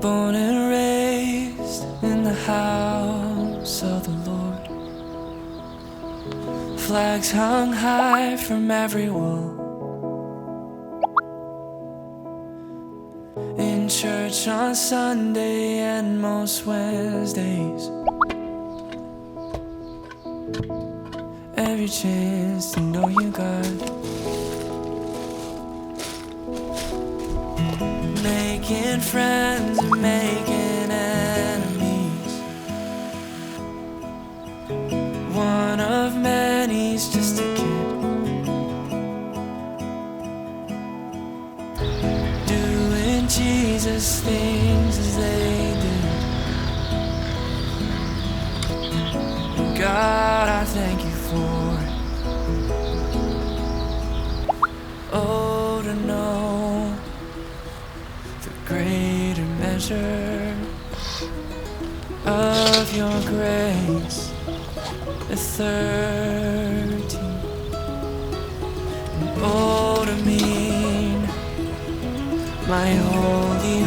Born and raised in the house of the Lord, flags hung high from every wall, in church on Sunday and most Wednesdays, every chance to know you got, making friends and making enemies, one of many's just a kid, doing Jesus things as they do. God, I thank you for it. Oh, to know the greater measure of your grace, the 30, and oh, to mean my holy,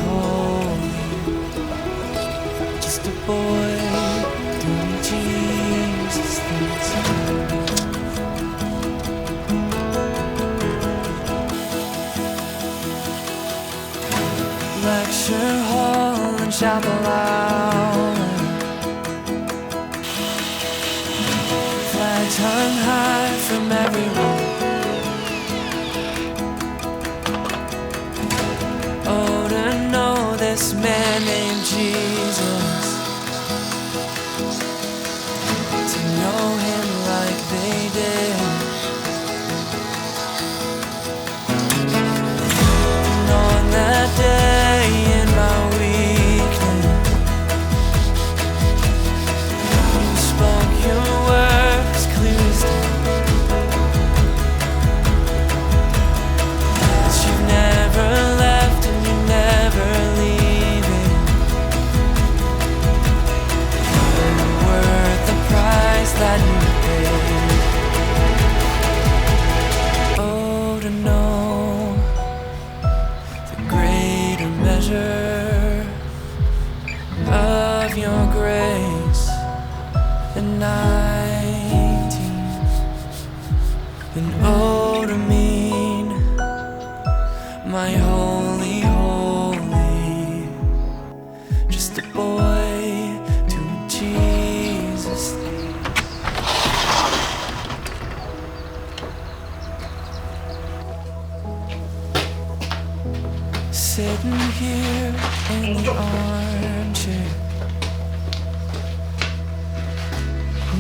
just a boy doing Jesus things. Lecture hall and chapel hour, flags hung high from every wall. Oh, to know this man named Jesus, to know him like they did, and on that day in my weakness, you spoke your words clear as day, that you've never left and you're never leaving, and you're worth the price that you paid. Oh, to know the greater measure of your grace, and 19, and oh, to mean my holy, just a boy doing Jesus things. Sitting here in the armchair,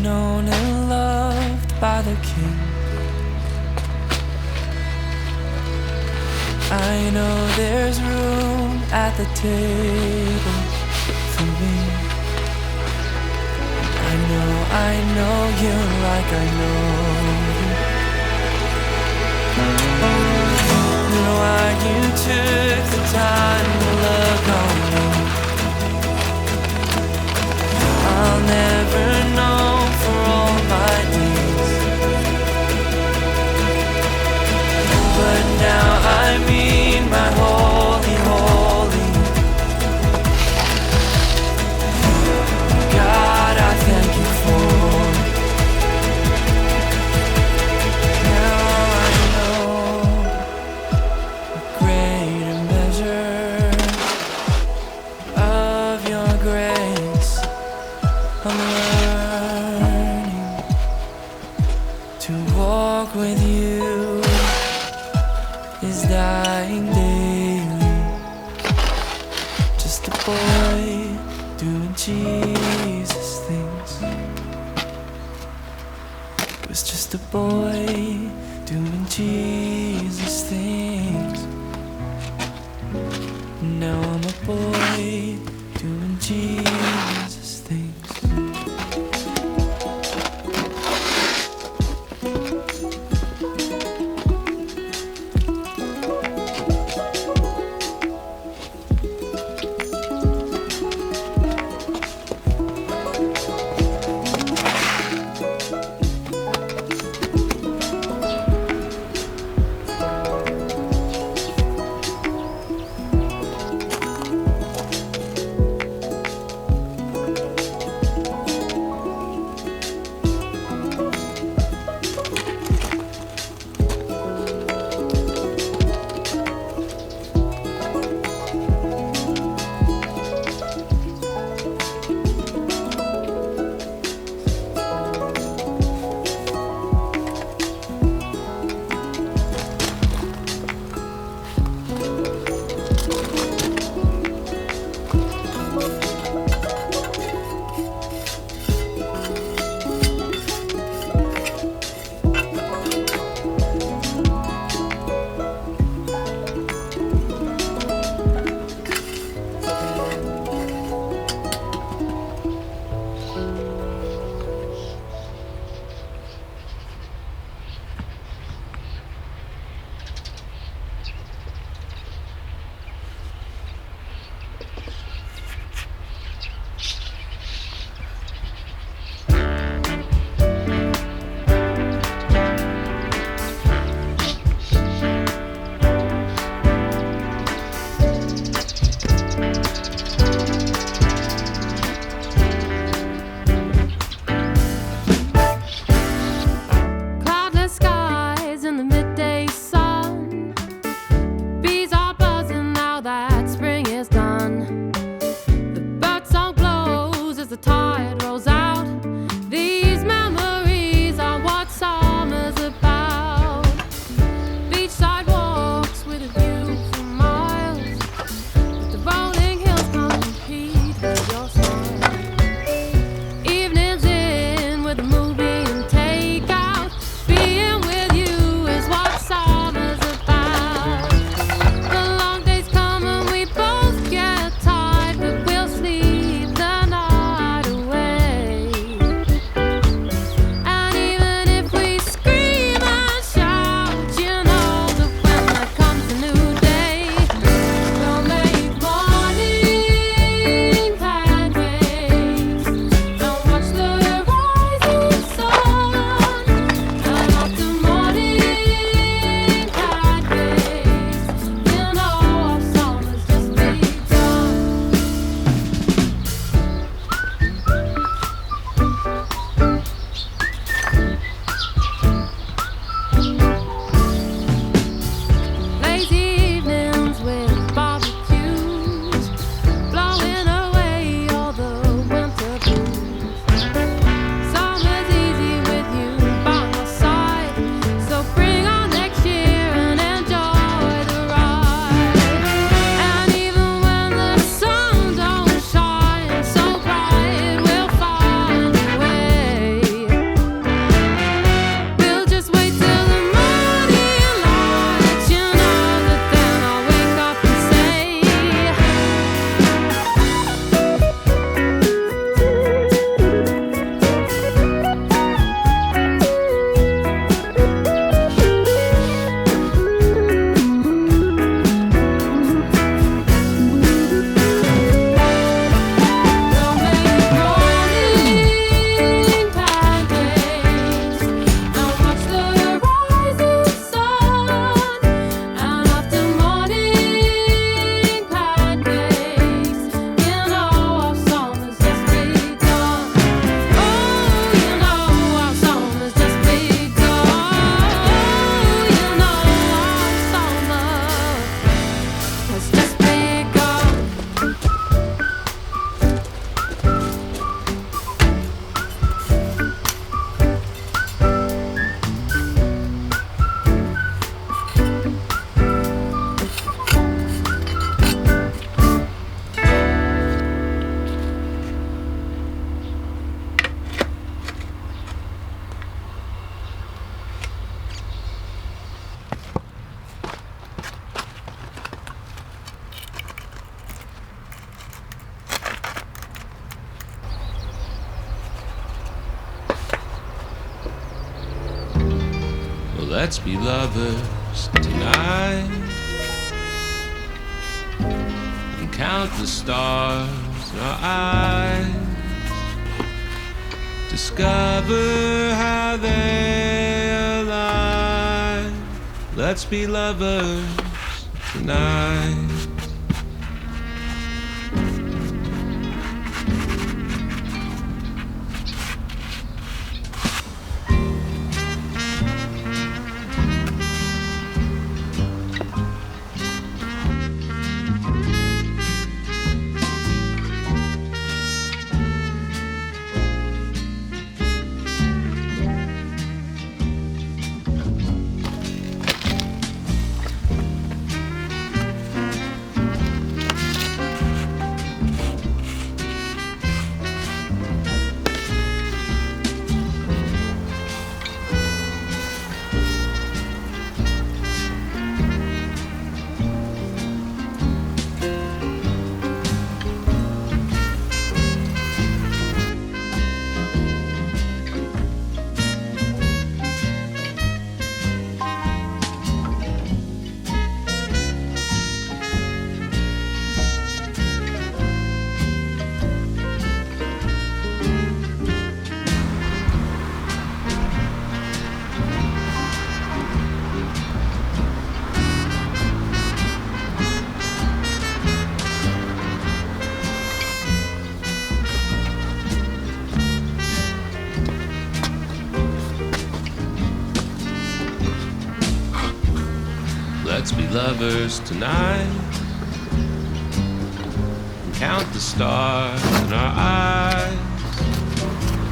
known and loved by the King. I know there's room at the table for me. I know you like I know you. And why you took the time to look on me, I'll never know for all my days. But now I mean my holy, God, I thank you for. Now I know a greater measure of your grace. I'm learning to walk with you is dying daily. Just a boy doing Jesus things. Was just a boy doing Jesus things. Now I'm a boy doing Jesus things. let's be lovers tonight and count the stars in our eyes. Discover how they align. Let's be lovers tonight. Let's be lovers tonight and count the stars in our eyes.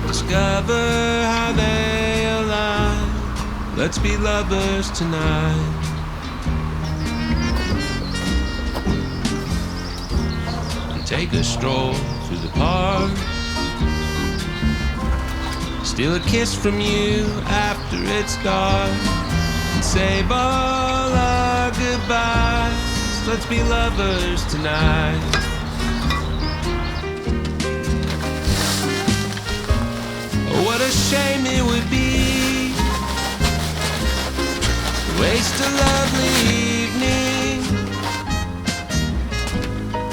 Discover how they align. Let's be lovers tonight. And take a stroll through the park. Steal a kiss from you after it's dark. And save all our goodbyes. Let's be lovers tonight. Oh, what a shame it would be to waste a lovely evening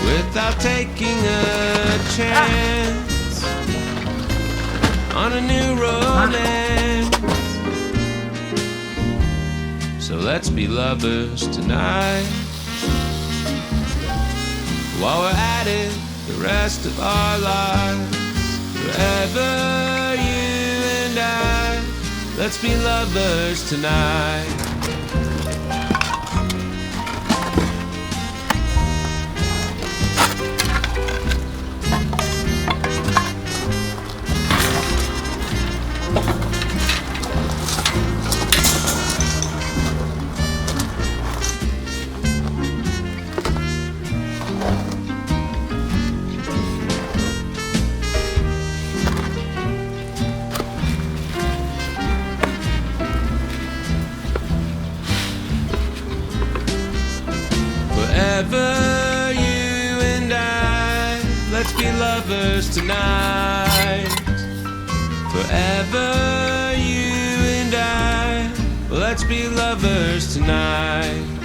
without taking a chance on a new romance. So let's be lovers tonight. While we're at it the rest of our lives, forever you and I. Let's be lovers tonight. Forever you and I, let's be lovers tonight. Forever you and I, let's be lovers tonight.